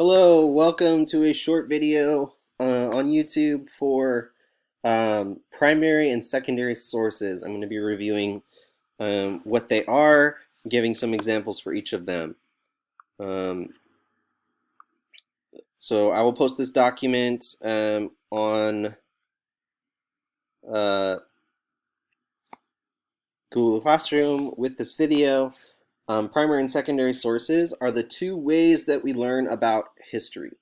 Hello, welcome to a short video on YouTube for primary and secondary sources. I'm going to be reviewing what they are, giving some examples for each of them. Um, so I will post this document on uh, Google Classroom with this video. Primary and secondary sources are the two ways that we learn about history.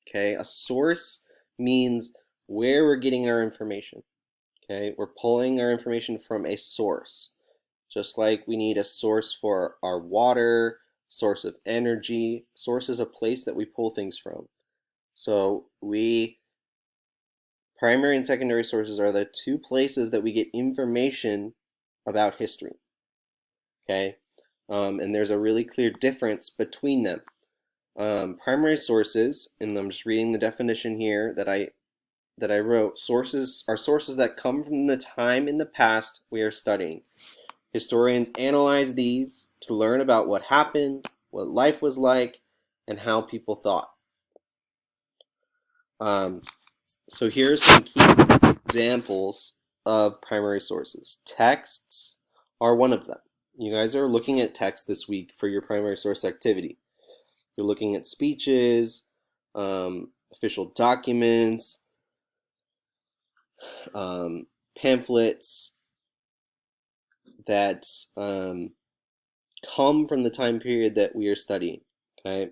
Okay, a source means where we're getting our information. Okay, we're pulling our information from a source. Just like we need a source for our water, source of energy. Source is a place that we pull things from. So primary and secondary sources are the two places that we get information about history. Okay, and there's a really clear difference between them. Primary sources, and I'm just reading the definition here that I wrote. Sources are sources that come from the time in the past we are studying. Historians analyze these to learn about what happened, what life was like, and how people thought. So here are some key examples of primary sources. Texts are one of them. You guys are looking at text this week for your primary source activity. You're looking at speeches, official documents, pamphlets that come from the time period that we are studying. Okay,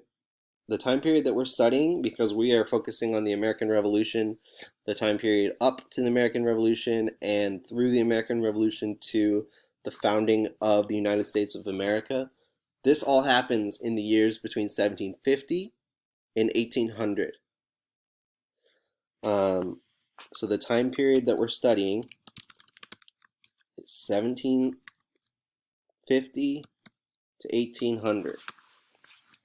the time period that we're studying, because we are focusing on the American Revolution, the time period up to the American Revolution and through the American Revolution to the founding of the United States of America. This all happens in the years between 1750 and 1800. So the time period that we're studying is 1750 to 1800.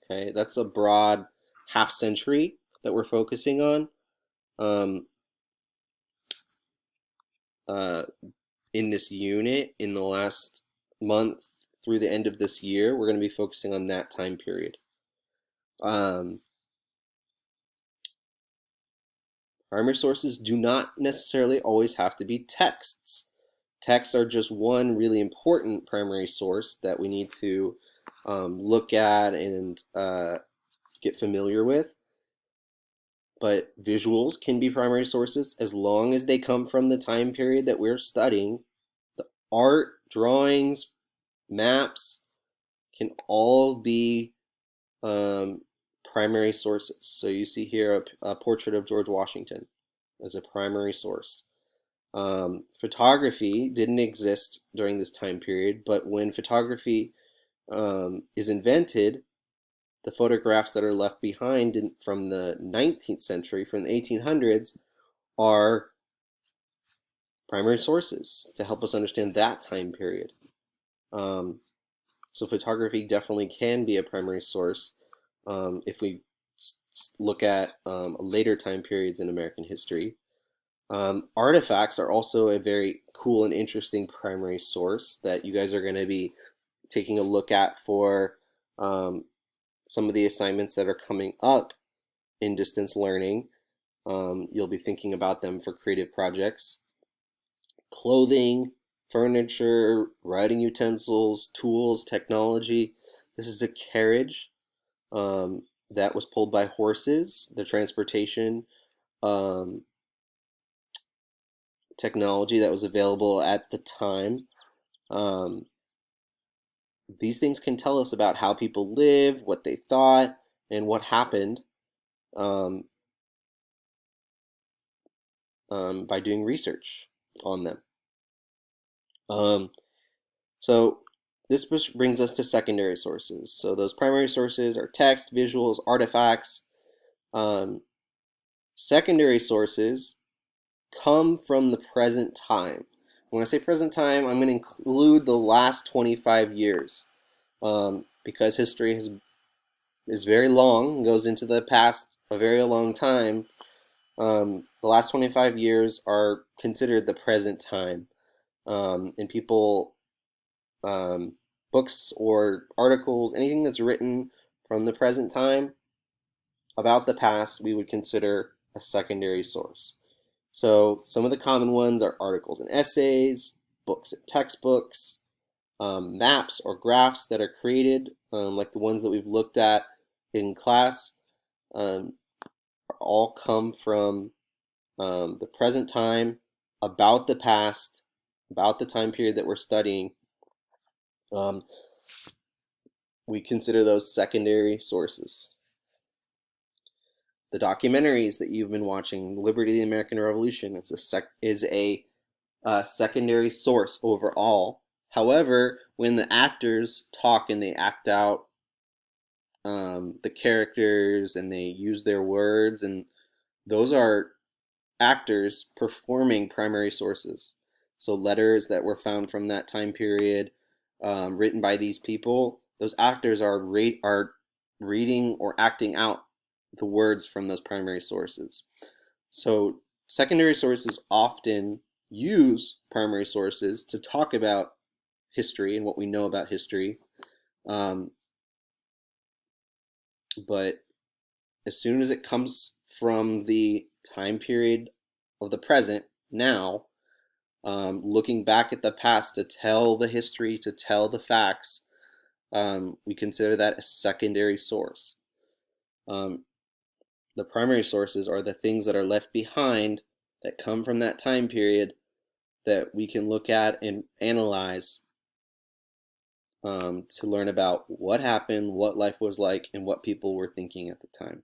Okay, that's a broad half century that we're focusing on. In this unit, in the last month through the end of this year, we're going to be focusing on that time period. Primary sources do not necessarily always have to be texts. Texts are just one really important primary source that we need to look at and get familiar with. But visuals can be primary sources as long as they come from the time period that we're studying. The art, drawings, maps can all be primary sources. So you see here a portrait of George Washington as a primary source. Photography didn't exist during this time period, but when photography is invented, the photographs that are left behind from the 19th century, from the 1800s, are primary sources to help us understand that time period. So photography definitely can be a primary source if we look at later time periods in American history. Artifacts are also a very cool and interesting primary source that you guys are going to be taking a look at for some of the assignments that are coming up in distance learning. You'll be thinking about them for creative projects. Clothing, furniture, writing utensils, tools, technology. This is a carriage that was pulled by horses. The transportation technology that was available at the time. These things can tell us about how people lived, what they thought, and what happened by doing research on them. So this brings us to secondary sources. So those primary sources are text, visuals, artifacts. Secondary sources come from the present time. When I say present time, I'm going to include the last 25 years because history is very long and goes into the past a very long time. The last 25 years are considered the present time. And people, books or articles, anything that's written from the present time about the past we would consider a secondary source. So some of the common ones are articles and essays, books and textbooks, maps or graphs that are created, like the ones that we've looked at in class, um, all come from the present time, about the past, about the time period that we're studying. Um, we consider those secondary sources. The documentaries that you've been watching, Liberty of the American Revolution, is a secondary source overall. However, when the actors talk and they act out the characters and they use their words, and those are actors performing primary sources. So letters that were found from that time period, written by these people, those actors are reading or acting out the words from those primary sources. So secondary sources often use primary sources to talk about history and what we know about history. Um, but as soon as it comes from the time period of the present now, looking back at the past to tell the history, to tell the facts, we consider that a secondary source. Um, the primary sources are the things that are left behind that come from that time period that we can look at and analyze, to learn about what happened, what life was like, and what people were thinking at the time.